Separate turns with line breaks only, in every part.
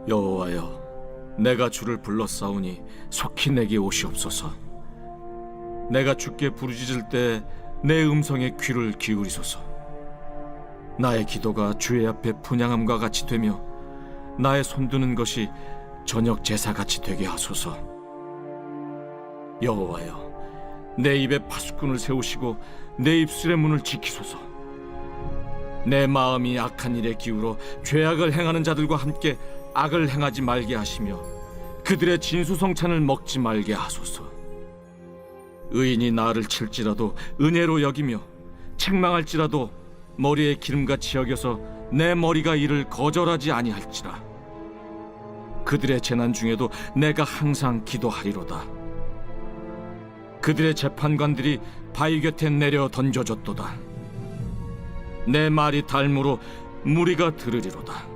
여호와여, 내가 주를 불렀사오니 속히 내게 오시옵소서. 내가 주께 부르짖을 때 내 음성에 귀를 기울이소서. 나의 기도가 주의 앞에 분향함과 같이 되며 나의 손드는 것이 저녁 제사같이 되게 하소서. 여호와여, 내 입에 파수꾼을 세우시고 내 입술의 문을 지키소서. 내 마음이 악한 일에 기울어 죄악을 행하는 자들과 함께 악을 행하지 말게 하시며 그들의 진수성찬을 먹지 말게 하소서. 의인이 나를 칠지라도 은혜로 여기며 책망할지라도 머리에 기름같이 여겨서 내 머리가 이를 거절하지 아니할지라. 그들의 재난 중에도 내가 항상 기도하리로다. 그들의 재판관들이 바위 곁에 내려 던져졌도다. 내 말이 달무로 무리가 들으리로다.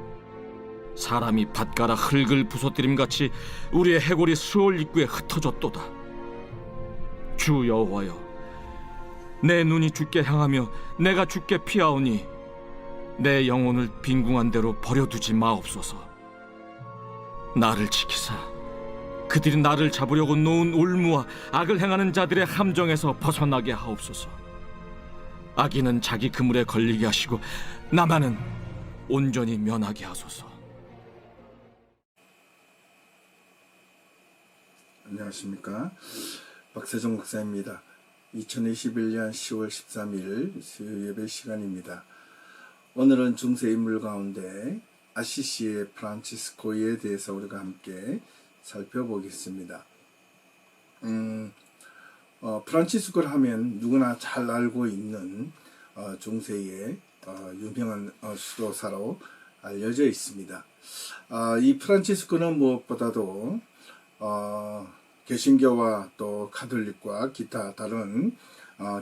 사람이 밭가라 흙을 부서뜨림같이 우리의 해골이 수월 입구에 흩어졌도다. 주 여호와여, 내 눈이 주께 향하며 내가 주께 피하오니 내 영혼을 빈궁한 대로 버려두지 마옵소서. 나를 지키사 그들이 나를 잡으려고 놓은 올무와 악을 행하는 자들의 함정에서 벗어나게 하옵소서. 악인은 자기 그물에 걸리게 하시고 나만은 온전히 면하게 하소서.
안녕하십니까, 박세종 목사입니다. 2021년 10월 13일 수요 예배 시간입니다. 오늘은 중세 인물 가운데 아시시의 프란치스코에 대해서 우리가 함께 살펴보겠습니다. 프란치스코를 하면 누구나 잘 알고 있는 중세의 유명한 수도사로 알려져 있습니다. 이 프란치스코는 무엇보다도 개신교와 또 가톨릭과 기타 다른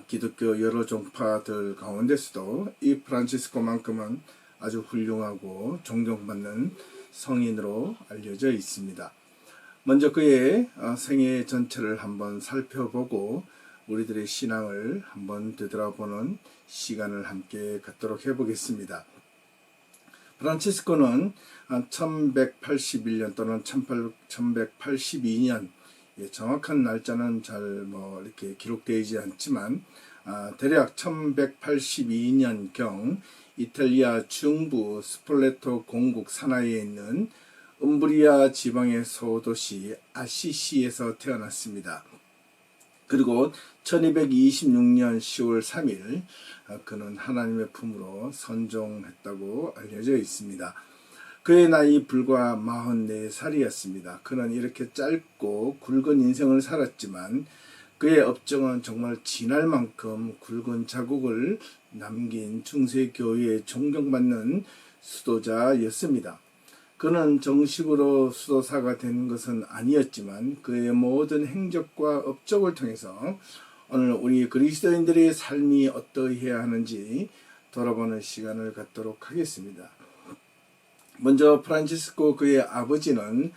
기독교 여러 종파들 가운데서도 이 프란치스코만큼은 아주 훌륭하고 존경받는 성인으로 알려져 있습니다. 먼저 그의 생애 전체를 한번 살펴보고 우리들의 신앙을 한번 되돌아보는 시간을 함께 갖도록 해보겠습니다. 프란치스코는 1181년 또는 1182년, 정확한 날짜는 잘 이렇게 기록되지 않지만 대략 1182년경 이탈리아 중부 스폴레토 공국 산하에 있는 음브리아 지방의 소도시 아시시에서 태어났습니다. 그리고 1226년 10월 3일 그는 하나님의 품으로 선종했다고 알려져 있습니다. 그의 나이 불과 44살이었습니다. 그는 이렇게 짧고 굵은 인생을 살았지만 그의 업적은 정말 지날 만큼 굵은 자국을 남긴 중세교회의 존경받는 수도자였습니다. 그는 정식으로 수도사가 된 것은 아니었지만 그의 모든 행적과 업적을 통해서 오늘 우리 그리스도인들의 삶이 어떠해야 하는지 돌아보는 시간을 갖도록 하겠습니다. 먼저 프란치스코 그의 아버지는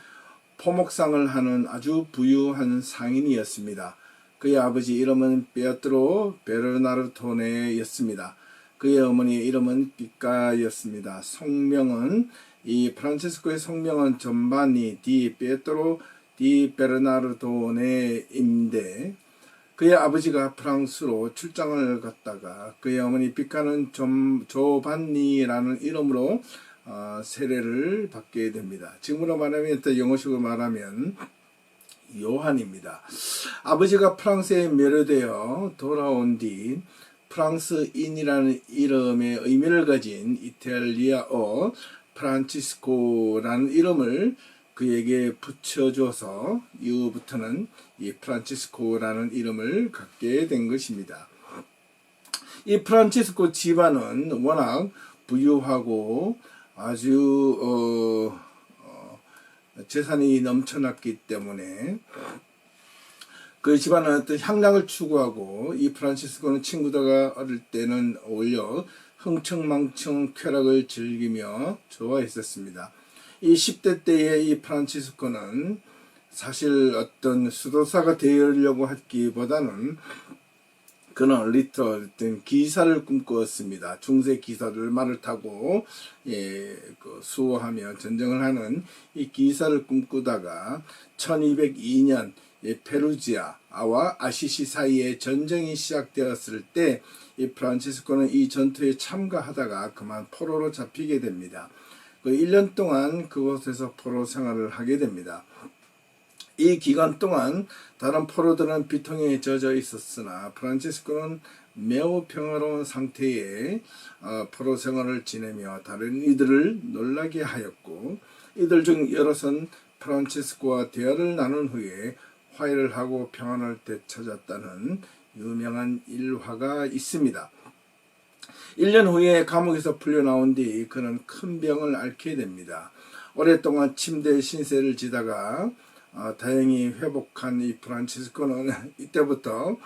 포목상을 하는 아주 부유한 상인이었습니다. 그의 아버지 이름은 베아트로 베르나르토네였습니다. 그의 어머니의 이름은 삐까였습니다. 성명은 이 프란치스코의 성명은 전바니 디 베트로 디 베르나르도네인데 그의 아버지가 프랑스로 출장을 갔다가 그의 어머니 삐까는 조반니라는 이름으로 세례를 받게 됩니다. 지금으로 말하면 또 영어식으로 말하면 요한입니다. 아버지가 프랑스에 매료되어 돌아온 뒤 프랑스인이라는 이름의 의미를 가진 이탈리아어 프란치스코라는 이름을 그에게 붙여줘서 이후부터는 이 프란치스코라는 이름을 갖게 된 것입니다. 이 프란치스코 집안은 워낙 부유하고 아주 재산이 넘쳐났기 때문에 그 집안은 어떤 향락을 추구하고 이 프란치스코는 친구들과 어릴 때는 오히려 흥청망청 쾌락을 즐기며 좋아했었습니다. 이 10대 때의 이 프란치스코는 사실 어떤 수도사가 되려고 하기보다는 그는 리터 기사를 꿈꾸었습니다. 중세 기사들 말을 타고 수호하며 전쟁을 하는 이 기사를 꿈꾸다가 1202년 페루지아와 아시시 사이에 전쟁이 시작되었을 때 이 프란치스코는 이 전투에 참가하다가 그만 포로로 잡히게 됩니다. 1년 동안 그곳에서 포로 생활을 하게 됩니다. 이 기간 동안 다른 포로들은 비통에 젖어 있었으나 프란치스코는 매우 평화로운 상태에 포로 생활을 지내며 다른 이들을 놀라게 하였고, 이들 중 여럿은 프란치스코와 대화를 나눈 후에 화해를 하고 평안을 되찾았다는 유명한 일화가 있습니다. 1년 후에 감옥에서 풀려나온 뒤 그는 큰 병을 앓게 됩니다. 오랫동안 침대에 신세를 지다가 다행히 회복한 이 프란치스코는 이때부터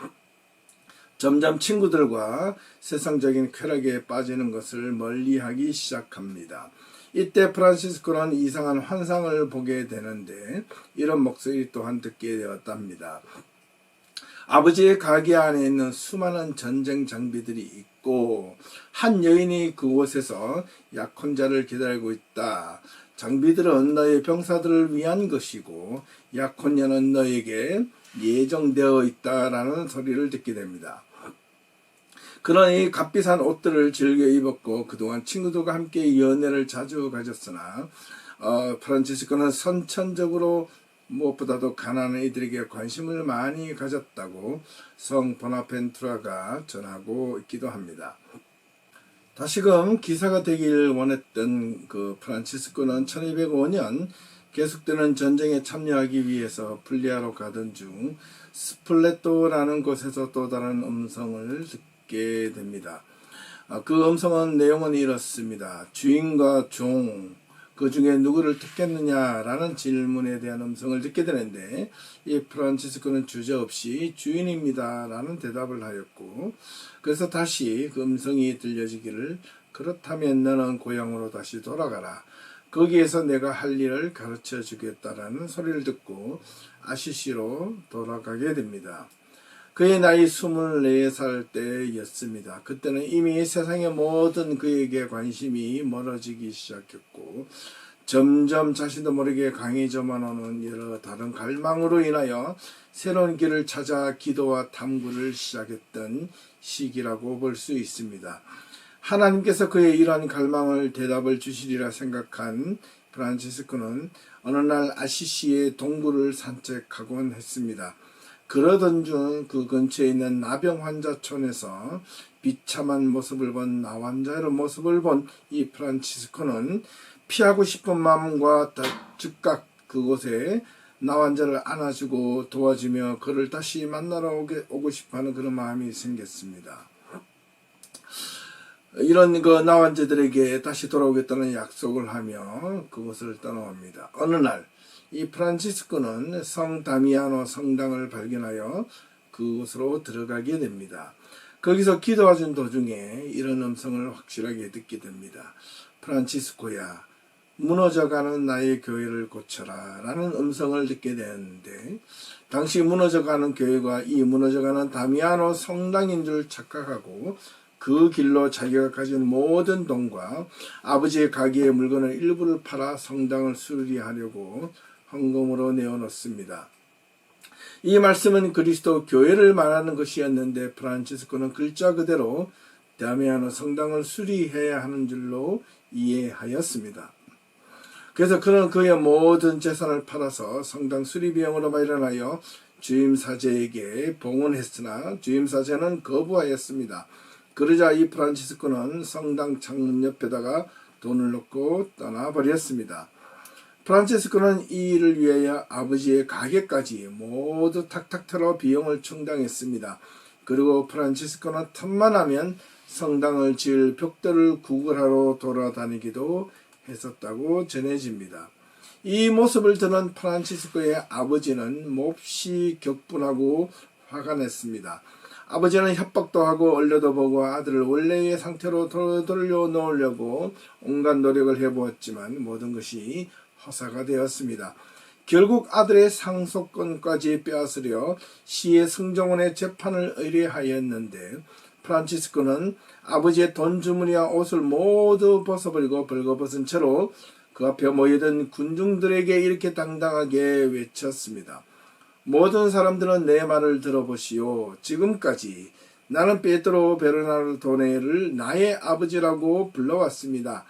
점점 친구들과 세상적인 쾌락에 빠지는 것을 멀리하기 시작합니다. 이때 프란치스코는 이상한 환상을 보게 되는데 이런 목소리 또한 듣게 되었답니다. 아버지의 가게 안에 있는 수많은 전쟁 장비들이 있고 한 여인이 그곳에서 약혼자를 기다리고 있다. 장비들은 너의 병사들을 위한 것이고 약혼녀는 너에게 예정되어 있다라는 소리를 듣게 됩니다. 그러니 값비싼 옷들을 즐겨 입었고 그동안 친구들과 함께 연애를 자주 가졌으나 프란치스코는 선천적으로 무엇보다도 가난한 이들에게 관심을 많이 가졌다고 성 보나펜투라가 전하고 있기도 합니다. 다시금 기사가 되길 원했던 그 프란치스코는 1205년 계속되는 전쟁에 참여하기 위해서 불리아로 가던 중 스플레토라는 곳에서 또 다른 음성을 듣게 됩니다. 그 음성은 내용은 이렇습니다. 주인과 종, 그 중에 누구를 택했느냐라는 질문에 대한 음성을 듣게 되는데 이 프란치스코는 주저없이 주인입니다 라는 대답을 하였고, 그래서 다시 그 음성이 들려지기를 그렇다면 너는 고향으로 다시 돌아가라. 거기에서 내가 할 일을 가르쳐 주겠다라는 소리를 듣고 아시시로 돌아가게 됩니다. 그의 나이 24살 때였습니다. 그때는 이미 세상의 모든 그에게 관심이 멀어지기 시작했고 점점 자신도 모르게 강해져만 오는 여러 다른 갈망으로 인하여 새로운 길을 찾아 기도와 탐구를 시작했던 시기라고 볼 수 있습니다. 하나님께서 그의 이러한 갈망을 대답을 주시리라 생각한 프란치스코는 어느 날 아시시의 동굴을 산책하곤 했습니다. 그러던 중 그 근처에 있는 나병 환자촌에서 비참한 모습을 본 나환자의 모습을 본 이 프란치스코는 피하고 싶은 마음과 즉각 그곳에 나환자를 안아주고 도와주며 그를 다시 만나러 오고 싶어하는 그런 마음이 생겼습니다. 이런 그 나환자들에게 다시 돌아오겠다는 약속을 하며 그곳을 떠나옵니다. 어느 날 이 프란치스코는 성 다미아노 성당을 발견하여 그곳으로 들어가게 됩니다. 거기서 기도하던 도중에 이런 음성을 확실하게 듣게 됩니다. 프란치스코야, 무너져가는 나의 교회를 고쳐라 라는 음성을 듣게 되는데, 당시 무너져가는 교회가 이 무너져가는 다미아노 성당인 줄 착각하고 그 길로 자기가 가진 모든 돈과 아버지의 가게의 물건을 일부를 팔아 성당을 수리하려고 헌금으로 내어놓습니다. 이 말씀은 그리스도 교회를 말하는 것이었는데 프란치스코는 글자 그대로 다미아노 성당을 수리해야 하는 줄로 이해하였습니다. 그래서 그는 그의 모든 재산을 팔아서 성당 수리 비용으로 마련하여 주임사제에게 봉헌했으나 주임사제는 거부하였습니다. 그러자 이 프란치스코는 성당 창문 옆에다가 돈을 넣고 떠나버렸습니다. 프란치스코는 이 일을 위하여 아버지의 가게까지 모두 탁탁 털어 비용을 충당했습니다. 그리고 프란치스코는 틈만 하면 성당을 지을 벽돌을 구걸하러 돌아다니기도 했었다고 전해집니다. 이 모습을 드는 프란치스코의 아버지는 몹시 격분하고 화가 냈습니다. 아버지는 협박도 하고 얼려도 보고 아들을 원래의 상태로 돌려놓으려고 온갖 노력을 해보았지만 모든 것이 허사가 되었습니다. 결국 아들의 상속권까지 빼앗으려 시의 승정원에 재판을 의뢰하였는데 프란치스코는 아버지의 돈 주머니와 옷을 모두 벗어버리고 벌거벗은 채로 그 앞에 모여든 군중들에게 이렇게 당당하게 외쳤습니다. 모든 사람들은 내 말을 들어보시오. 지금까지 나는 베드로 베르나르도네를 나의 아버지라고 불러왔습니다.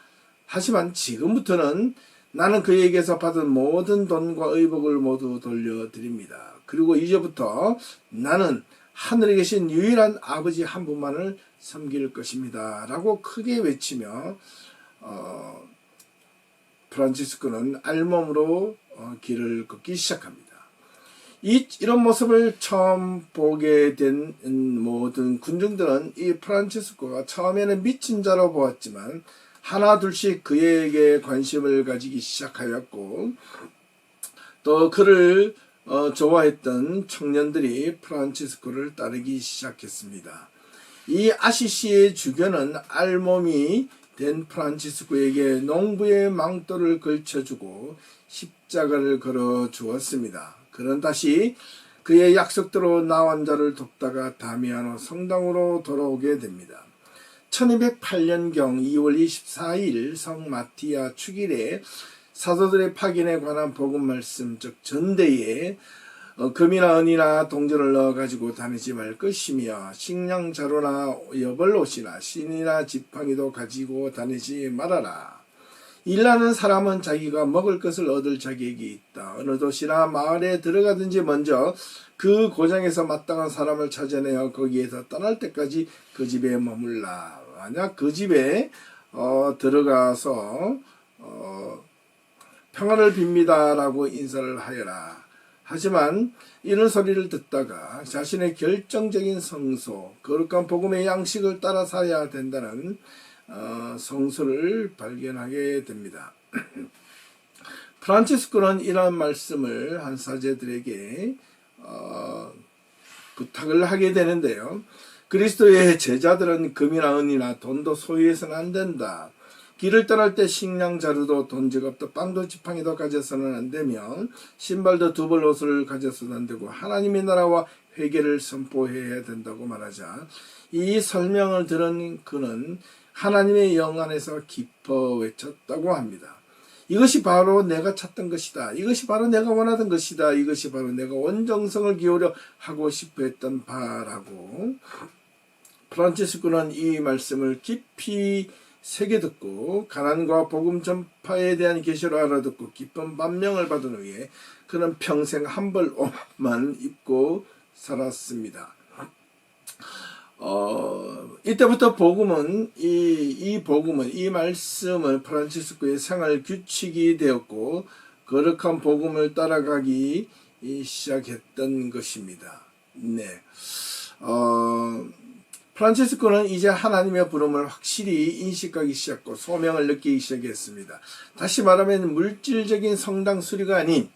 하지만 지금부터는 나는 그에게서 받은 모든 돈과 의복을 모두 돌려드립니다. 그리고 이제부터 나는 하늘에 계신 유일한 아버지 한 분만을 섬길 것입니다. 라고 크게 외치며 프란치스코는 알몸으로 길을 걷기 시작합니다. 이런 모습을 처음 보게 된 모든 군중들은 이 프란치스코가 처음에는 미친 자로 보았지만 하나 둘씩 그에게 관심을 가지기 시작하였고 또 그를 좋아했던 청년들이 프란치스코를 따르기 시작했습니다. 이 아시시의 주교는 알몸이 된 프란치스코에게 농부의 망토를 걸쳐주고 십자가를 걸어 주었습니다. 그는 다시 그의 약속대로 나환자를 돕다가 다미아노 성당으로 돌아오게 됩니다. 1208년경 2월 24일 성 마티아 축일에 사도들의 파견에 관한 복음 말씀 즉 전대에 금이나 은이나 동전을 넣어 가지고 다니지 말 것이며 식량 자루나 여벌옷이나 신이나 지팡이도 가지고 다니지 말아라. 일하는 사람은 자기가 먹을 것을 얻을 자격이 있다. 어느 도시나 마을에 들어가든지 먼저 그 고장에서 마땅한 사람을 찾아내어 거기에서 떠날 때까지 그 집에 머물라. 만약 그 집에 들어가서 평안을 빕니다 라고 인사를 하여라. 하지만 이런 소리를 듣다가 자신의 결정적인 성소, 거룩한 복음의 양식을 따라 살아야 된다는 성소를 발견하게 됩니다. 프란치스코는 이러한 말씀을 한 사제들에게 부탁을 하게 되는데요. 그리스도의 제자들은 금이나 은이나 돈도 소유해서는 안 된다. 길을 떠날 때 식량 자루도 돈 지갑도 빵도 지팡이도 가져서는 안 되며 신발도 두 벌 옷을 가져서는 안 되고 하나님의 나라와 회개를 선포해야 된다고 말하자 이 설명을 들은 그는 하나님의 영 안에서 기뻐 외쳤다고 합니다. 이것이 바로 내가 찾던 것이다. 이것이 바로 내가 원하던 것이다. 이것이 바로 내가 온 정성을 기울여 하고 싶어 했던 바라고 프란치스코는 이 말씀을 깊이 새겨 듣고 가난과 복음 전파에 대한 계시를 알아듣고 기쁜 반명을 받은 후에 그는 평생 한 벌 옷만 입고 살았습니다. 이때부터 복음은 이 말씀은 프란치스코의 생활 규칙이 되었고 거룩한 복음을 따라가기 시작했던 것입니다. 네. 프란치스코는 이제 하나님의 부름을 확실히 인식하기 시작하고 소명을 느끼기 시작했습니다. 다시 말하면 물질적인 성당 수리가 아닌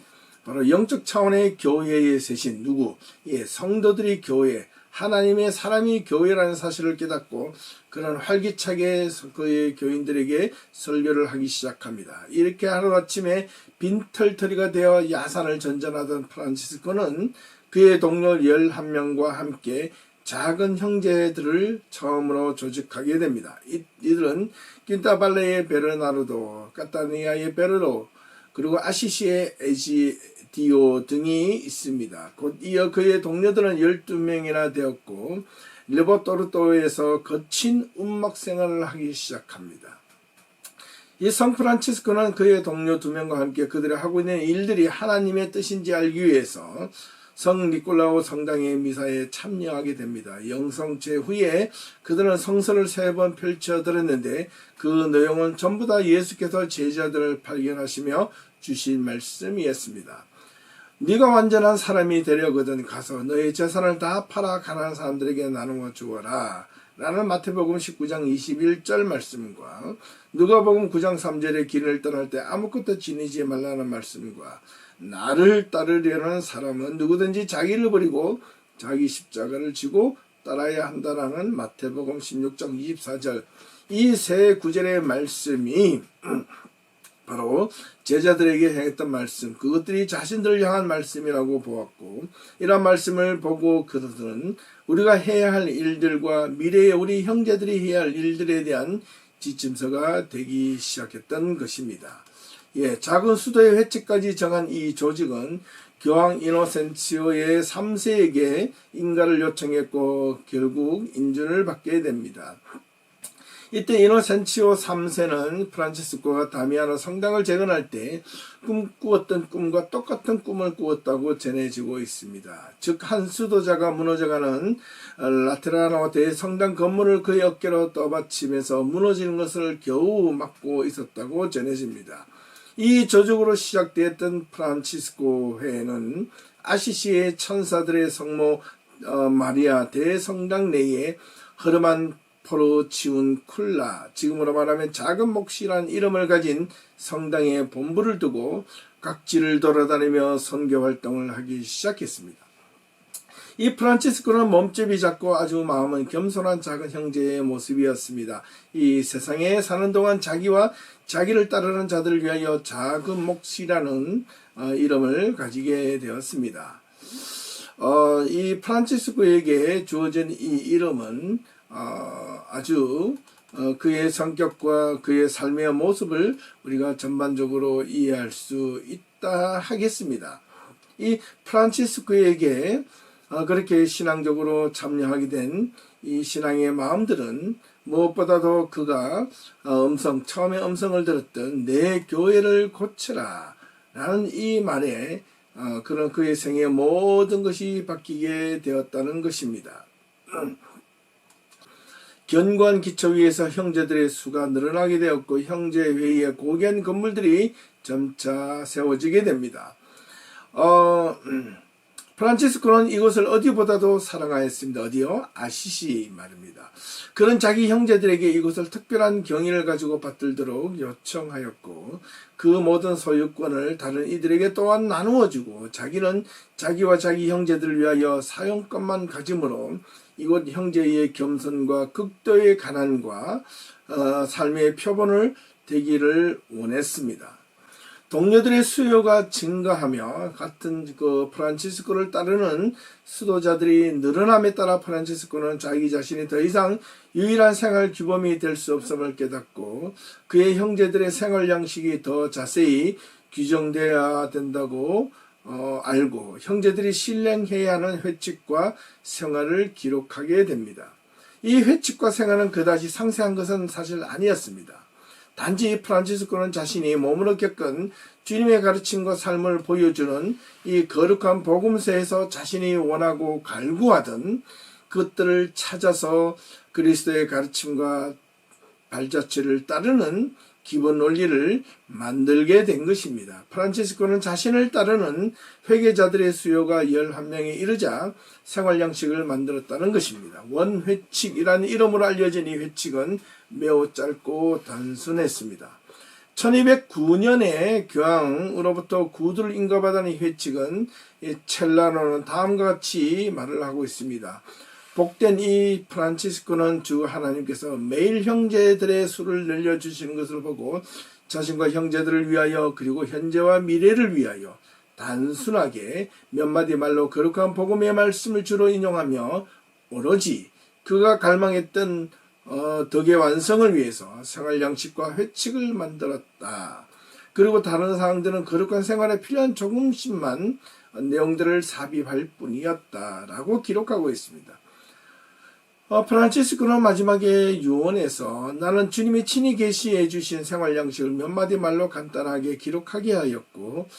바로 영적 차원의 교회의 세신 누구? 예, 성도들이 교회, 하나님의 사람이 교회라는 사실을 깨닫고 그런 활기차게 그의 교인들에게 설교를 하기 시작합니다. 이렇게 하루아침에 빈털터리가 되어 야산을 전전하던 프란치스코는 그의 동료 11명과 함께 작은 형제들을 처음으로 조직하게 됩니다. 이들은 킨타발레의 베르나르도, 카타니아의 베르로, 그리고 아시시의 에지디오 등이 있습니다. 곧 이어 그의 동료들은 12명이나 되었고 르보토르토에서 거친 음악 생활을 하기 시작합니다. 이 성 프란치스코는 그의 동료 2명과 함께 그들이 하고 있는 일들이 하나님의 뜻인지 알기 위해서 성 니콜라오 성당의 미사에 참여하게 됩니다. 영성체 후에 그들은 성서를 3번 펼쳐드렸는데 그 내용은 전부 다 예수께서 제자들을 발견하시며 주신 말씀이었습니다. 네가 완전한 사람이 되려거든 가서 너의 재산을 다 팔아 가난한 사람들에게 나누어 주어라. 라는 마태복음 19장 21절 말씀과 누가복음 9장 3절의 길을 떠날 때 아무것도 지니지 말라는 말씀과 나를 따르려는 사람은 누구든지 자기를 버리고 자기 십자가를 지고 따라야 한다라는 마태복음 16장 24절 이 세 구절의 말씀이 바로 제자들에게 행했던 말씀, 그것들이 자신들을 향한 말씀이라고 보았고, 이러한 말씀을 보고 그들은 우리가 해야 할 일들과 미래에 우리 형제들이 해야 할 일들에 대한 지침서가 되기 시작했던 것입니다. 작은 수도의 회칙까지 정한 이 조직은 교황 이노센시오의 3세에게 인가를 요청했고 결국 인준을 받게 됩니다. 이때 이노센시오 3세는 프란치스코가 다미아노 성당을 재건할 때 꿈꾸었던 꿈과 똑같은 꿈을 꾸었다고 전해지고 있습니다. 즉 한 수도자가 무너져가는 라테라노 대성당 건물을 그의 어깨로 떠받치면서 무너지는 것을 겨우 막고 있었다고 전해집니다. 이 조직으로 시작되었던 프란치스코 회는 아시시의 천사들의 성모 마리아 대성당 내에 허름한 포르치운쿨라, 지금으로 말하면 작은 몫이란 이름을 가진 성당에 본부를 두고 각지를 돌아다니며 선교 활동을 하기 시작했습니다. 이 프란치스코는 몸집이 작고 아주 마음은 겸손한 작은 형제의 모습이었습니다. 이 세상에 사는 동안 자기와 자기를 따르는 자들을 위하여 작은 몫이라는 이름을 가지게 되었습니다. 이 프란치스코에게 주어진 이 이름은 아주 그의 성격과 그의 삶의 모습을 우리가 전반적으로 이해할 수 있다 하겠습니다. 이 프란치스코에게 그렇게 신앙적으로 참여하게 된 이 신앙의 마음들은 무엇보다도 그가 처음에 음성을 들었던 내 교회를 고쳐라 라는 이 말에 그런 그의 생의 모든 것이 바뀌게 되었다는 것입니다. 견고한 기초 위에서 형제들의 수가 늘어나게 되었고 형제회의의 고귀한 건물들이 점차 세워지게 됩니다. 프란치스코는 이곳을 어디보다도 사랑하였습니다. 어디요? 아시시 말입니다. 그는 자기 형제들에게 이곳을 특별한 경의를 가지고 받들도록 요청하였고 그 모든 소유권을 다른 이들에게 또한 나누어주고 자기는 자기와 자기 형제들을 위하여 사용권만 가짐으로 이곳 형제의 겸손과 극도의 가난과 삶의 표본을 되기를 원했습니다. 동료들의 수요가 증가하며 같은 그 프란치스코를 따르는 수도자들이 늘어남에 따라 프란치스코는 자기 자신이 더 이상 유일한 생활 규범이 될 수 없음을 깨닫고 그의 형제들의 생활 양식이 더 자세히 규정되어야 된다고 알고 형제들이 실행해야 하는 회칙과 생활을 기록하게 됩니다. 이 회칙과 생활은 그다지 상세한 것은 사실 아니었습니다. 단지 프란치스코는 자신이 몸으로 겪은 주님의 가르침과 삶을 보여주는 이 거룩한 복음서에서 자신이 원하고 갈구하던 것들을 찾아서 그리스도의 가르침과 발자취를 따르는 기본 논리를 만들게 된 것입니다. 프란치스코는 자신을 따르는 회계자들의 수요가 11명에 이르자 생활 양식을 만들었다는 것입니다. 원회칙이라는 이름으로 알려진 이 회칙은 매우 짧고 단순했습니다. 1209년에 교황으로부터 구두를 인가받은 이 회칙은 첼라노는 다음과 같이 말을 하고 있습니다. 복된 이 프란치스코는 주 하나님께서 매일 형제들의 수를 늘려주시는 것을 보고 자신과 형제들을 위하여 그리고 현재와 미래를 위하여 단순하게 몇 마디 말로 거룩한 복음의 말씀을 주로 인용하며 오로지 그가 갈망했던 덕의 완성을 위해서 생활 양식과 회칙을 만들었다. 그리고 다른 사항들은 거룩한 생활에 필요한 조금씩만 내용들을 삽입할 뿐이었다라고 기록하고 있습니다. 프란치스코는 마지막에 유언에서 나는 주님이 친히 계시해 주신 생활 양식을 몇 마디 말로 간단하게 기록하게 하였고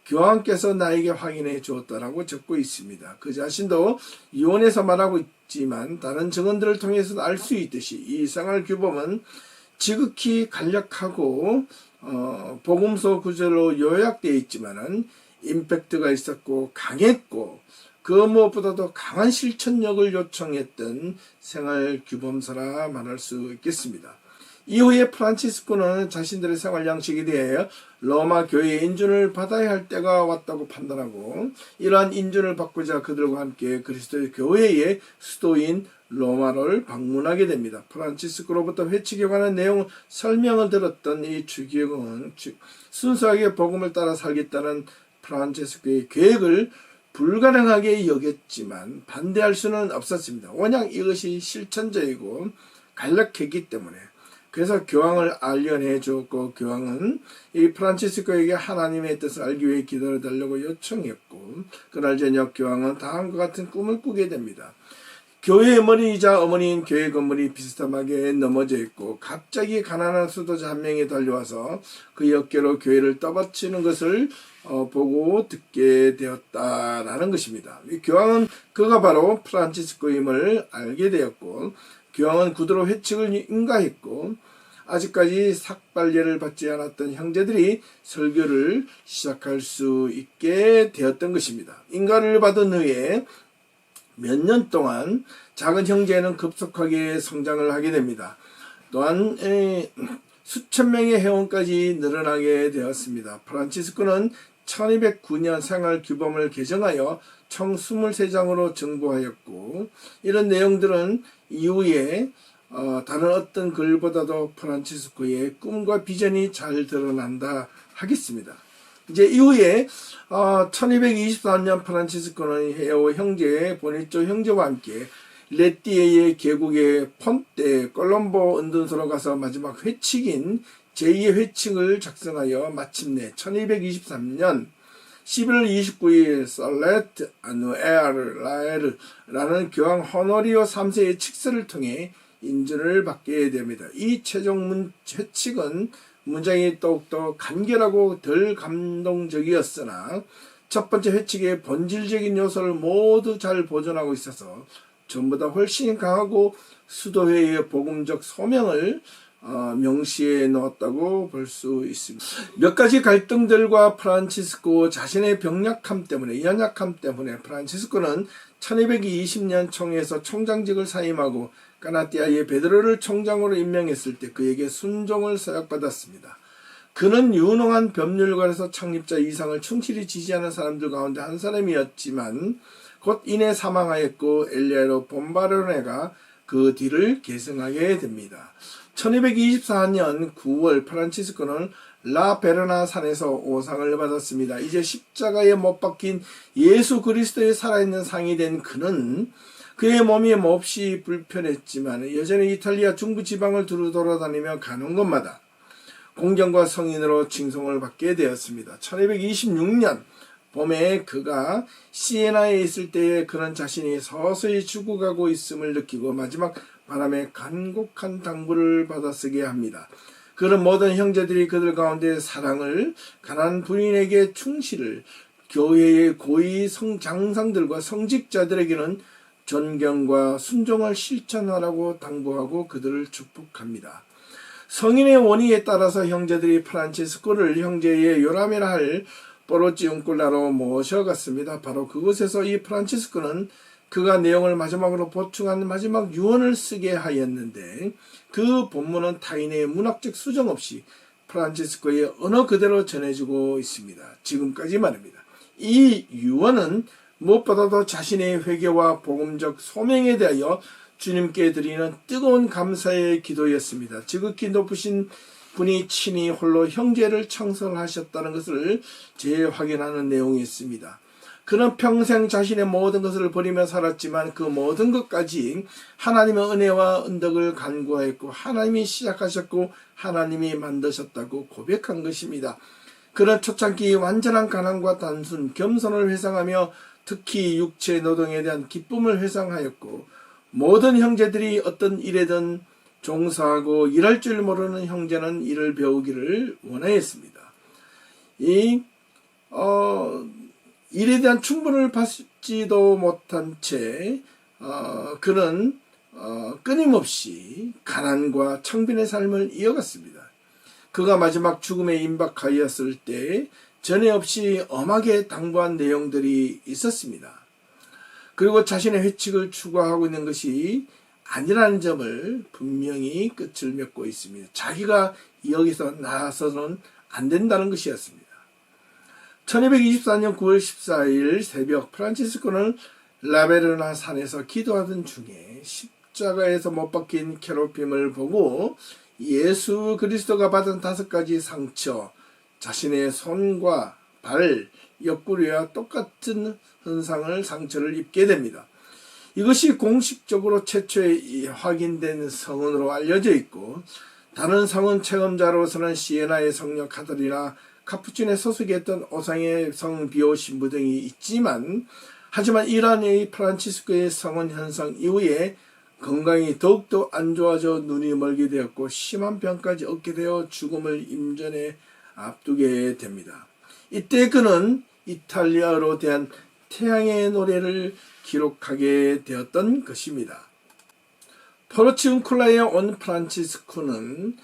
교황께서 나에게 확인해 주었다라고 적고 있습니다. 그 자신도 유언에서 말하고 있지만 다른 증언들을 통해서 알 수 있듯이 이 생활 규범은 지극히 간략하고 복음서 구절로 요약되어 있지만은 임팩트가 있었고 강했고 그 무엇보다도 강한 실천력을 요청했던 생활 규범서라 말할 수 있겠습니다. 이후에 프란치스코는 자신들의 생활 양식에 대해 로마 교회의 인준을 받아야 할 때가 왔다고 판단하고 이러한 인준을 받고자 그들과 함께 그리스도의 교회의 수도인 로마를 방문하게 됩니다. 프란치스코로부터 회칙에 관한 내용 설명을 들었던 이 주교는 순수하게 복음을 따라 살겠다는 프란치스코의 계획을 불가능하게 여겼지만 반대할 수는 없었습니다. 워낙 이것이 실천적이고 간략했기 때문에. 그래서 교황을 알려내 주었고 교황은 이 프란치스코에게 하나님의 뜻을 알기 위해 기도를 달라고 요청했고 그날 저녁 교황은 다음과 같은 꿈을 꾸게 됩니다. 교회의 머리이자 어머니인 교회 건물이 비스듬하게 넘어져 있고 갑자기 가난한 수도자 한 명이 달려와서 그의 어깨로 교회를 떠받치는 것을 보고 듣게 되었다라는 것입니다. 교황은 그가 바로 프란치스코임을 알게 되었고 교황은 구두로 회칙을 인가했고 아직까지 삭발례를 받지 않았던 형제들이 설교를 시작할 수 있게 되었던 것입니다. 인가를 받은 후에 몇 년 동안 작은 형제는 급속하게 성장을 하게 됩니다. 또한 수천 명의 회원까지 늘어나게 되었습니다. 프란치스코는 1209년 생활규범을 개정하여 총 23장으로 정보하였고 이런 내용들은 이후에 다른 어떤 글보다도 프란치스코의 꿈과 비전이 잘 드러난다 하겠습니다. 이제 이후에 1224년 프란치스코는 헤어 형제 보네쪼 형제와 함께 레띠에의 계곡의 폰테 콜롬보 은둔소로 가서 마지막 회칙인 제2의 회칙을 작성하여 마침내 1223년 11월 29일 솔레트 아누에르라에르라는 교황 호노리오 3세의 칙서를 통해 인준을 받게 됩니다. 이 최종 회칙은 문장이 더욱더 간결하고 덜 감동적이었으나 첫 번째 회칙의 본질적인 요소를 모두 잘 보존하고 있어서 전보다 훨씬 강하고 수도회의 복음적 소명을 명시해 놓았다고 볼 수 있습니다. 몇 가지 갈등들과 프란치스코 자신의 병약함 때문에 연약함 때문에 프란치스코는 1220년 총회에서 총장직을 사임하고 까나띠아의 베드로를 총장으로 임명했을 때 그에게 순종을 서약받았습니다. 그는 유능한 법률가로서 창립자 이상을 충실히 지지하는 사람들 가운데 한 사람이었지만 곧 이내 사망하였고 엘리에로 봄바로네가 그 뒤를 계승하게 됩니다. 1224년 9월 프란치스코는 라베르나 산에서 오상을 받았습니다. 이제 십자가에 못 박힌 예수 그리스도의 살아있는 상이 된 그는 그의 몸이 몹시 불편했지만 여전히 이탈리아 중부 지방을 두루 돌아다니며 가는 곳마다 공경과 성인으로 칭송을 받게 되었습니다. 1226년 봄에 그가 시에나에 있을 때에 그는 자신이 서서히 죽어가고 있음을 느끼고 마지막 바람에 간곡한 당부를 받아쓰게 합니다. 그런 모든 형제들이 그들 가운데 사랑을, 가난한 부인에게 충실을, 교회의 고위 장상들과 성직자들에게는 존경과 순종을 실천하라고 당부하고 그들을 축복합니다. 성인의 원의에 따라서 형제들이 프란치스코를 형제의 요람이라 할 포르지움굴라로 모셔갔습니다. 바로 그곳에서 이 프란치스코는 그가 내용을 마지막으로 보충한 마지막 유언을 쓰게 하였는데 그 본문은 타인의 문학적 수정 없이 프란치스코의 언어 그대로 전해지고 있습니다. 지금까지 말입니다. 이 유언은 무엇보다도 자신의 회개와 복음적 소명에 대하여 주님께 드리는 뜨거운 감사의 기도였습니다. 지극히 높으신 분이 친히 홀로 형제를 창설하셨다는 것을 재확인하는 내용이 있습니다. 그는 평생 자신의 모든 것을 버리며 살았지만 그 모든 것까지 하나님의 은혜와 은덕을 간구하였고 하나님이 시작하셨고 하나님이 만드셨다고 고백한 것입니다. 그는 초창기 완전한 가난과 단순, 겸손을 회상하며 특히 육체 노동에 대한 기쁨을 회상하였고 모든 형제들이 어떤 일에든 종사하고 일할 줄 모르는 형제는 이를 배우기를 원하였습니다. 이 일에 대한 충분을 받지도 못한 채 그는 끊임없이 가난과 청빈의 삶을 이어갔습니다. 그가 마지막 죽음에 임박하였을 때 전에 없이 엄하게 당부한 내용들이 있었습니다. 그리고 자신의 회칙을 추구하고 있는 것이 아니라는 점을 분명히 끝을 맺고 있습니다. 자기가 여기서 나서는 안 된다는 것이었습니다. 1224년 9월 14일 새벽 프란치스코는 라베르나 산에서 기도하던 중에 십자가에서 못 박힌 괴롭힘을 보고 예수 그리스도가 받은 5가지 상처, 자신의 손과 발, 옆구리와 똑같은 상처를 입게 됩니다. 이것이 공식적으로 최초의 확인된 성언으로 알려져 있고, 다른 성언 체험자로서는 시에나의 성녀 카타리나, 카푸친에 소속했던 오상의 성 비오 신부 등이 있지만, 하지만 이러한 이 프란치스코의 성언 현상 이후에 건강이 더욱더 안 좋아져 눈이 멀게 되었고 심한 병까지 얻게 되어 죽음을 임전에 앞두게 됩니다. 이때 그는 이탈리아어로 대한 태양의 노래를 기록하게 되었던 것입니다. 포르치운쿨라에 온 프란치스코는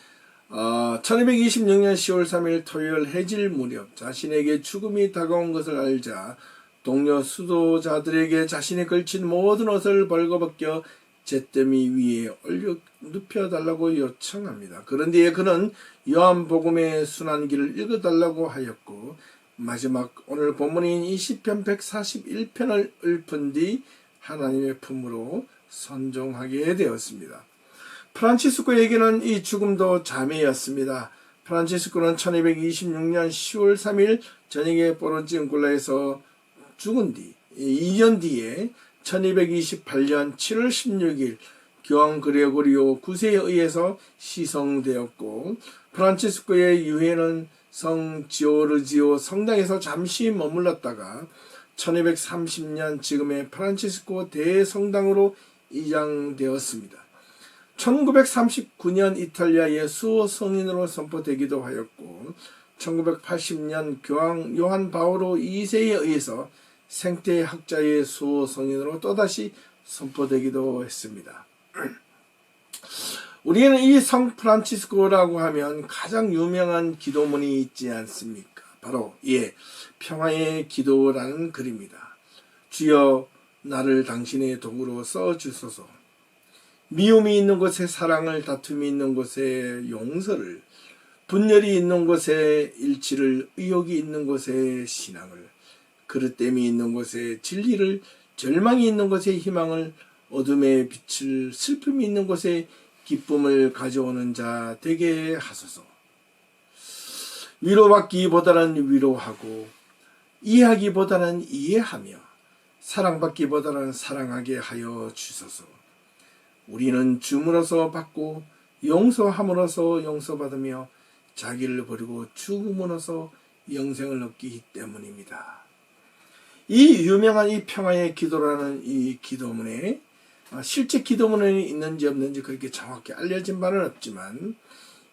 1226년 10월 3일 토요일 해질 무렵 자신에게 죽음이 다가온 것을 알자 동료 수도자들에게 자신이 걸친 모든 옷을 벌거벗겨 잿더미 위에 올려 눕혀달라고 요청합니다. 그런 뒤에 그는 요한복음의 순환기를 읽어달라고 하였고, 마지막 오늘 본문인 이 시편 141편을 읊은 뒤 하나님의 품으로 선종하게 되었습니다. 프란치스코에게는 이 죽음도 자매였습니다. 프란치스코는 1226년 10월 3일 저녁에 포르치운쿨라에서 죽은 뒤 2년 뒤에 1228년 7월 16일 교황 그레고리오 9세에 의해서 시성되었고, 프란치스코의 유해는 성 지오르지오 성당에서 잠시 머물렀다가 1230년 지금의 프란치스코 대성당으로 이장되었습니다. 1939년 이탈리아의 수호 성인으로 선포되기도 하였고, 1980년 교황 요한 바오로 2세에 의해서 생태학자의 수호 성인으로 또다시 선포되기도 했습니다. 우리는 이 성 프란치스코라고 하면 가장 유명한 기도문이 있지 않습니까? 바로 평화의 기도라는 글입니다. 주여 나를 당신의 도구로 써주소서. 미움이 있는 곳에 사랑을, 다툼이 있는 곳에 용서를, 분열이 있는 곳에 일치를, 의욕이 있는 곳에 신앙을, 그릇됨이 있는 곳에 진리를, 절망이 있는 곳에 희망을, 어둠의 빛을, 슬픔이 있는 곳에 기쁨을 가져오는 자 되게 하소서. 위로받기보다는 위로하고, 이해하기보다는 이해하며, 사랑받기보다는 사랑하게 하여 주소서. 우리는 줌으로써 받고 용서함으로써 용서받으며 자기를 버리고 죽음으로써 영생을 얻기 때문입니다. 이 유명한 이 평화의 기도라는 이 기도문에 실제 기도문이 있는지 없는지 그렇게 정확히 알려진 바는 없지만,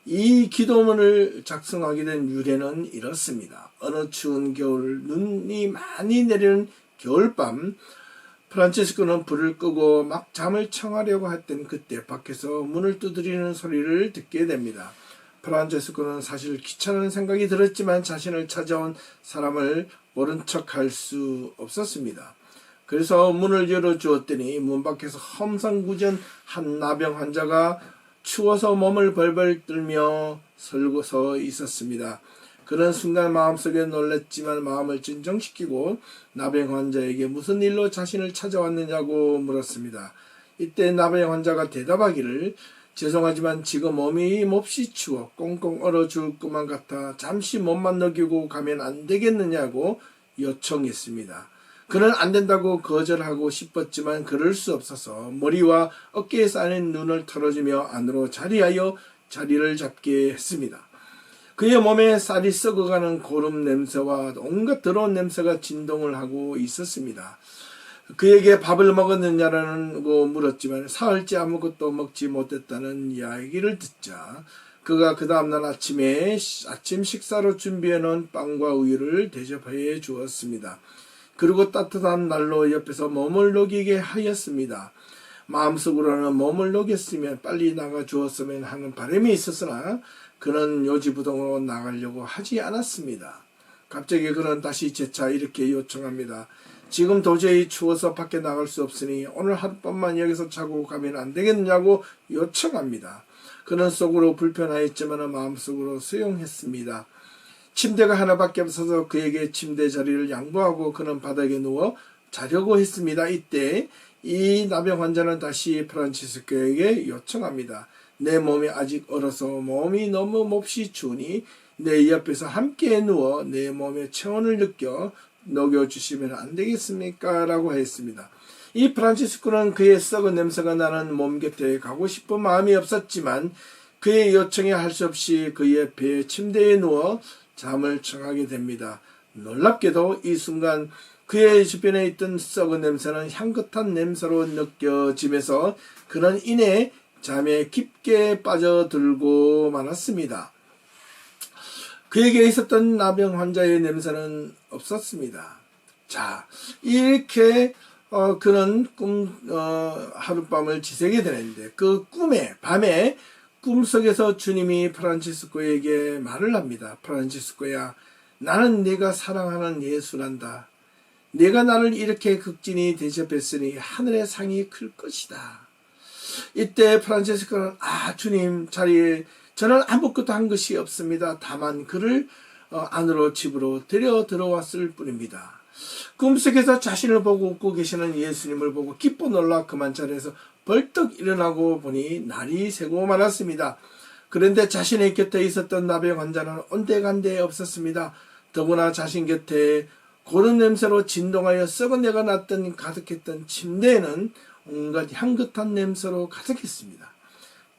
이 기도문을 작성하게 된 유래는 이렇습니다. 어느 추운 겨울 눈이 많이 내리는 겨울밤, 프란치스코는 불을 끄고 막 잠을 청하려고 했던 그때 밖에서 문을 두드리는 소리를 듣게 됩니다. 프란치스코는 사실 귀찮은 생각이 들었지만 자신을 찾아온 사람을 모른 척할 수 없었습니다. 그래서 문을 열어주었더니 문 밖에서 험상궂은 한 나병 환자가 추워서 몸을 벌벌 떨며 설고서 있었습니다. 그런 순간 마음속에 놀랐지만 마음을 진정시키고 나병 환자에게 무슨 일로 자신을 찾아왔느냐고 물었습니다. 이때 나병 환자가 대답하기를, 죄송하지만 지금 몸이 몹시 추워 꽁꽁 얼어 죽을 것만 같아 잠시 몸만 녹이고 가면 안 되겠느냐고 요청했습니다. 그는 안 된다고 거절하고 싶었지만 그럴 수 없어서 머리와 어깨에 쌓인 눈을 털어주며 안으로 자리하여 자리를 잡게 했습니다. 그의 몸에 쌀이 썩어가는 고름 냄새와 온갖 더러운 냄새가 진동을 하고 있었습니다. 그에게 밥을 먹었느냐고 물었지만 사흘째 아무것도 먹지 못했다는 이야기를 듣자 그가 그 다음날 아침에 아침 식사로 준비해 놓은 빵과 우유를 대접해 주었습니다. 그리고 따뜻한 난로 옆에서 몸을 녹이게 하였습니다. 마음속으로는 몸을 녹였으면 빨리 나가 주었으면 하는 바람이 있었으나 그는 요지부동으로 나가려고 하지 않았습니다. 갑자기 그는 다시 재차 이렇게 요청합니다. 지금 도저히 추워서 밖에 나갈 수 없으니 오늘 하룻밤만 여기서 자고 가면 안 되겠느냐고 요청합니다. 그는 속으로 불편하였지만 마음속으로 수용했습니다. 침대가 하나밖에 없어서 그에게 침대 자리를 양보하고 그는 바닥에 누워 자려고 했습니다. 이때 이 나병 환자는 다시 프란치스코에게 요청합니다. 내 몸이 아직 얼어서 몸이 너무 몹시 추우니 내 옆에서 함께 누워 내 몸의 체온을 느껴 녹여주시면 안 되겠습니까? 라고 했습니다. 이 프란치스코는 그의 썩은 냄새가 나는 몸 곁에 가고 싶은 마음이 없었지만 그의 요청에 할 수 없이 그의 배 침대에 누워 잠을 청하게 됩니다. 놀랍게도 이 순간 그의 주변에 있던 썩은 냄새는 향긋한 냄새로 느껴지면서 그는 이내 잠에 깊게 빠져들고 말았습니다. 그에게 있었던 나병 환자의 냄새는 없었습니다. 자, 이렇게 그는 하룻밤을 지새게 되는데 그 밤에 꿈속에서 주님이 프란치스코에게 말을 합니다. 프란치스코야, 나는 네가 사랑하는 예수란다. 네가 나를 이렇게 극진히 대접했으니 하늘의 상이 클 것이다. 이때 프란치스코는 주님 자리에 저는 아무것도 한 것이 없습니다. 다만 그를 안으로 집으로 데려 들어왔을 뿐입니다. 꿈속에서 자신을 보고 웃고 계시는 예수님을 보고 기뻐 놀라 그만 자리에서 벌떡 일어나고 보니 날이 새고 말았습니다. 그런데 자신의 곁에 있었던 나병 환자는 온데간데 없었습니다. 더구나 자신 곁에 고른 냄새로 진동하여 썩은 내가 났던 가득했던 침대에는 온갖 향긋한 냄새로 가득했습니다.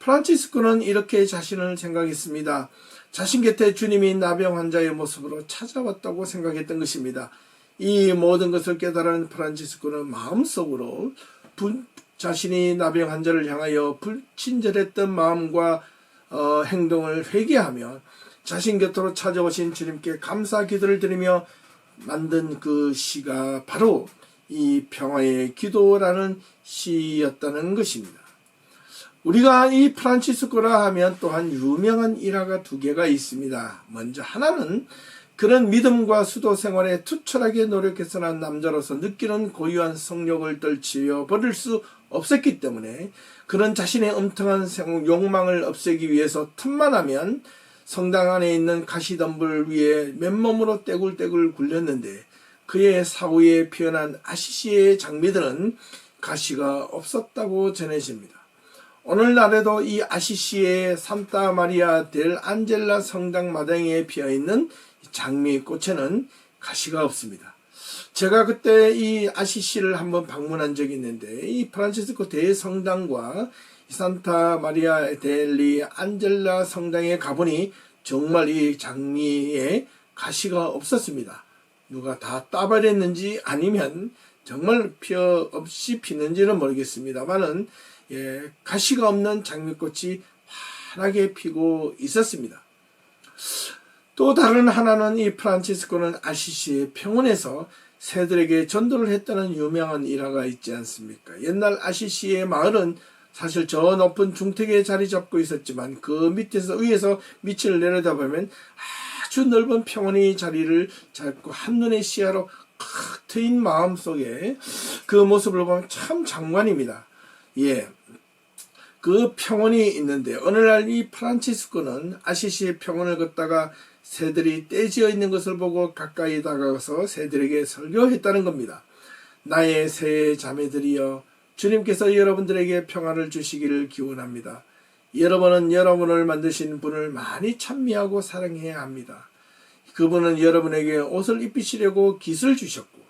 프란치스코는 이렇게 자신을 생각했습니다. 자신 곁에 주님이 나병 환자의 모습으로 찾아왔다고 생각했던 것입니다. 이 모든 것을 깨달은 프란치스코는 마음속으로 자신이 나병 환자를 향하여 불친절했던 마음과 행동을 회개하며 자신 곁으로 찾아오신 주님께 감사 기도를 드리며 만든 그 시가 바로 이 평화의 기도라는 시였다는 것입니다. 우리가 이 프란치스코라 하면 또한 유명한 일화가 두 개가 있습니다. 먼저 하나는 그런 믿음과 수도 생활에 투철하게 노력해서는 남자로서 느끼는 고유한 성욕을 떨치려 버릴 수 없었기 때문에 그런 자신의 엄청난 욕망을 없애기 위해서 틈만 하면 성당 안에 있는 가시덤불 위에 맨몸으로 떼굴떼굴 굴렸는데 그의 사후에 피어난 아시시의 장미들은 가시가 없었다고 전해집니다. 오늘날에도 이 아시시의 산타 마리아 델 안젤라 성당 마당에 피어있는 장미꽃에는 가시가 없습니다. 제가 그때 이 아시시를 한번 방문한 적이 있는데 이 프란치스코 대성당과 산타 마리아 델리 안젤라 성당에 가보니 정말 이 장미에 가시가 없었습니다. 누가 다 따버렸는지 아니면 정말 피어 없이 피는지는 모르겠습니다만은 가시가 없는 장미꽃이 환하게 피고 있었습니다. 또 다른 하나는 이 프란치스코는 아시시의 평원에서 새들에게 전도를 했다는 유명한 일화가 있지 않습니까? 옛날 아시시의 마을은 사실 저 높은 중택에 자리 잡고 있었지만 그 위에서 밑을 내려다보면 아주 넓은 평원이 자리를 잡고 한눈의 시야로 칵 트인 마음속에 그 모습을 보면 참 장관입니다. 그 평원이 있는데 어느 날 이 프란치스코는 아시시의 평원을 걷다가 새들이 떼지어 있는 것을 보고 가까이 다가가서 새들에게 설교했다는 겁니다. 나의 새 자매들이여, 주님께서 여러분들에게 평안을 주시기를 기원합니다. 여러분은 여러분을 만드신 분을 많이 찬미하고 사랑해야 합니다. 그분은 여러분에게 옷을 입히시려고 깃을 주셨고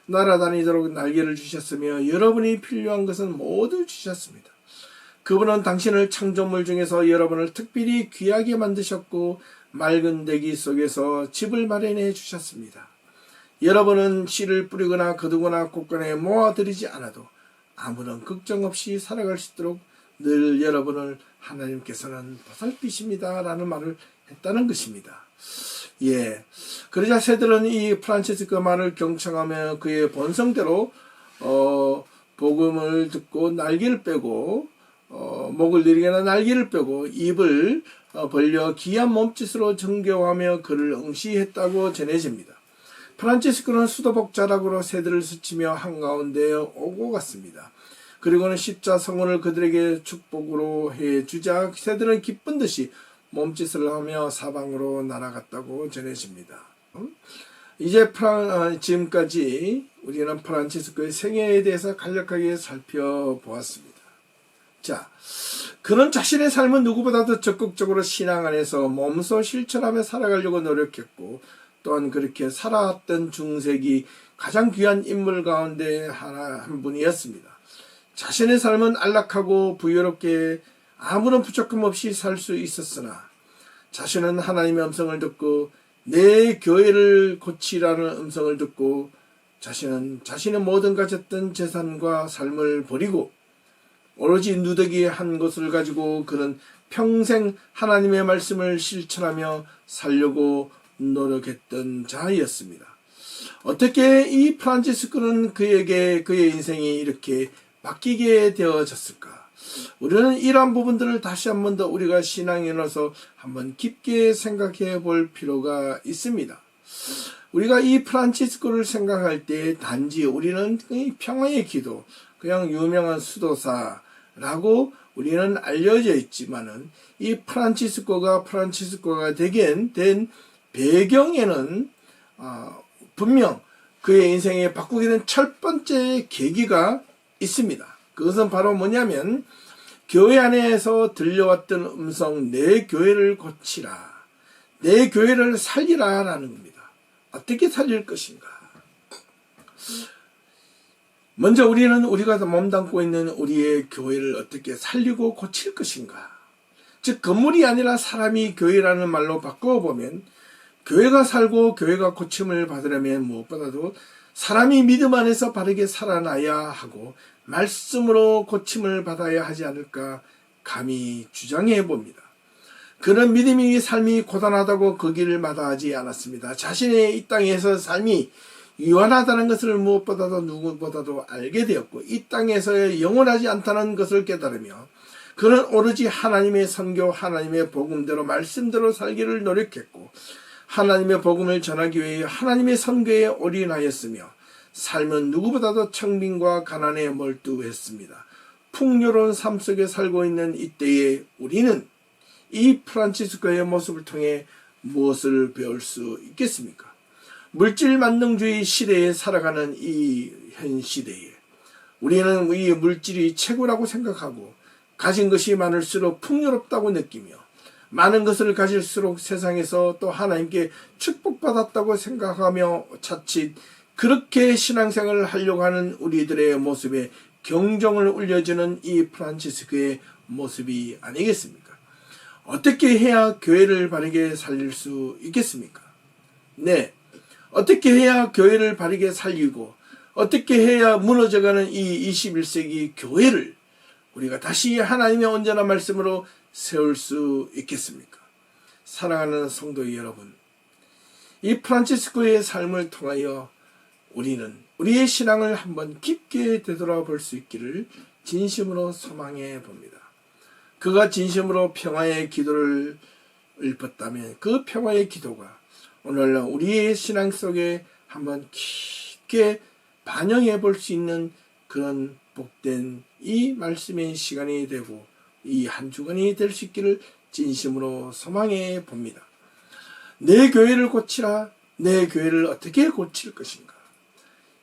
날아다니도록 날개를 주셨으며 여러분이 필요한 것은 모두 주셨습니다. 그분은 당신을 창조물 중에서 여러분을 특별히 귀하게 만드셨고 맑은 대기 속에서 집을 마련해 주셨습니다. 여러분은 씨를 뿌리거나 거두거나 곳간에 모아들이지 않아도 아무런 걱정 없이 살아갈 수 있도록 늘 여러분을 하나님께서는 보살피십니다 라는 말을 했다는 것입니다. 그러자 새들은 이 프란치스코 말을 경청하며 그의 본성대로 복음을 듣고 날개를 빼고 목을 내리거나 날개를 빼고 입을 벌려 기한 몸짓으로 정겨워하며 그를 응시했다고 전해집니다. 프란치스코는 수도복 자락으로 새들을 스치며 한가운데 오고 갔습니다. 그리고는 십자 성원을 그들에게 축복으로 해주자 새들은 기쁜 듯이 몸짓을 하며 사방으로 날아갔다고 전해집니다. 이제 지금까지 우리는 프란치스코의 생애에 대해서 간략하게 살펴보았습니다. 자, 그는 자신의 삶은 누구보다도 적극적으로 신앙 안에서 몸소 실천하며 살아가려고 노력했고 또한 그렇게 살아왔던 중세기 가장 귀한 인물 가운데 한 분이었습니다. 자신의 삶은 안락하고 부유롭게 아무런 부족함 없이 살 수 있었으나 자신은 하나님의 음성을 듣고 내 교회를 고치라는 음성을 듣고 자신은 자신의 모든 가졌던 재산과 삶을 버리고 오로지 누더기 한 것을 가지고 그는 평생 하나님의 말씀을 실천하며 살려고 노력했던 자였습니다. 어떻게 이 프란치스코는 그의 인생이 이렇게 바뀌게 되어졌을까? 우리는 이러한 부분들을 다시 한 번 더 우리가 신앙에 넣어서 한번 깊게 생각해 볼 필요가 있습니다. 우리가 이 프란치스코를 생각할 때 단지 우리는 평화의 기도, 그냥 유명한 수도사라고 우리는 알려져 있지만은 이 프란치스코가 되게 된 배경에는 분명 그의 인생에 바꾸게 된 첫 번째 계기가 있습니다. 그것은 바로 뭐냐면 교회 안에서 들려왔던 음성 내 교회를 고치라, 내 교회를 살리라 라는 겁니다. 어떻게 살릴 것인가? 먼저 우리가 몸담고 있는 우리의 교회를 어떻게 살리고 고칠 것인가? 즉 건물이 아니라 사람이 교회라는 말로 바꿔보면 교회가 살고 교회가 고침을 받으려면 무엇보다도 사람이 믿음 안에서 바르게 살아나야 하고 말씀으로 고침을 받아야 하지 않을까 감히 주장해 봅니다. 그는 믿음이 삶이 고단하다고 그 길을 마다하지 않았습니다. 자신의 이 땅에서 삶이 유한하다는 것을 무엇보다도 누구보다도 알게 되었고 이 땅에서 영원하지 않다는 것을 깨달으며 그는 오로지 하나님의 선교, 하나님의 복음대로 말씀대로 살기를 노력했고 하나님의 복음을 전하기 위해 하나님의 선교에 올인하였으며 삶은 누구보다도 청빈과 가난에 몰두했습니다. 풍요로운 삶 속에 살고 있는 이때에 우리는 이 프란치스코의 모습을 통해 무엇을 배울 수 있겠습니까? 물질 만능주의 시대에 살아가는 이 현 시대에 우리는 이 물질이 최고라고 생각하고 가진 것이 많을수록 풍요롭다고 느끼며 많은 것을 가질수록 세상에서 또 하나님께 축복받았다고 생각하며 자칫 그렇게 신앙생활을 하려고 하는 우리들의 모습에 경종을 울려주는 이 프란치스코의 모습이 아니겠습니까? 어떻게 해야 교회를 바르게 살릴 수 있겠습니까? 네, 어떻게 해야 교회를 바르게 살리고 어떻게 해야 무너져가는 이 21세기 교회를 우리가 다시 하나님의 온전한 말씀으로 세울 수 있겠습니까? 사랑하는 성도 여러분, 이 프란치스코의 삶을 통하여 우리는 우리의 신앙을 한번 깊게 되돌아볼 수 있기를 진심으로 소망해 봅니다. 그가 진심으로 평화의 기도를 읊었다면 그 평화의 기도가 오늘날 우리의 신앙 속에 한번 깊게 반영해 볼 수 있는 그런 복된 이 말씀의 시간이 되고 이 한 주간이 될 수 있기를 진심으로 소망해 봅니다. 내 교회를 고치라. 내 교회를 어떻게 고칠 것인가?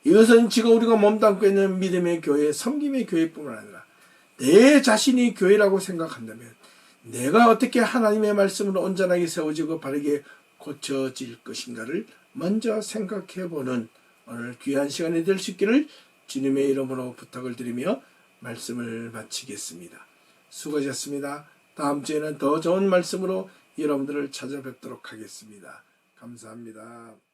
이것은 지금 우리가 몸담고 있는 믿음의 교회, 섬김의 교회뿐만 아니라 내 자신이 교회라고 생각한다면 내가 어떻게 하나님의 말씀으로 온전하게 세워지고 바르게 고쳐질 것인가를 먼저 생각해보는 오늘 귀한 시간이 될 수 있기를 주님의 이름으로 부탁을 드리며 말씀을 마치겠습니다. 수고하셨습니다. 다음 주에는 더 좋은 말씀으로 여러분들을 찾아뵙도록 하겠습니다. 감사합니다.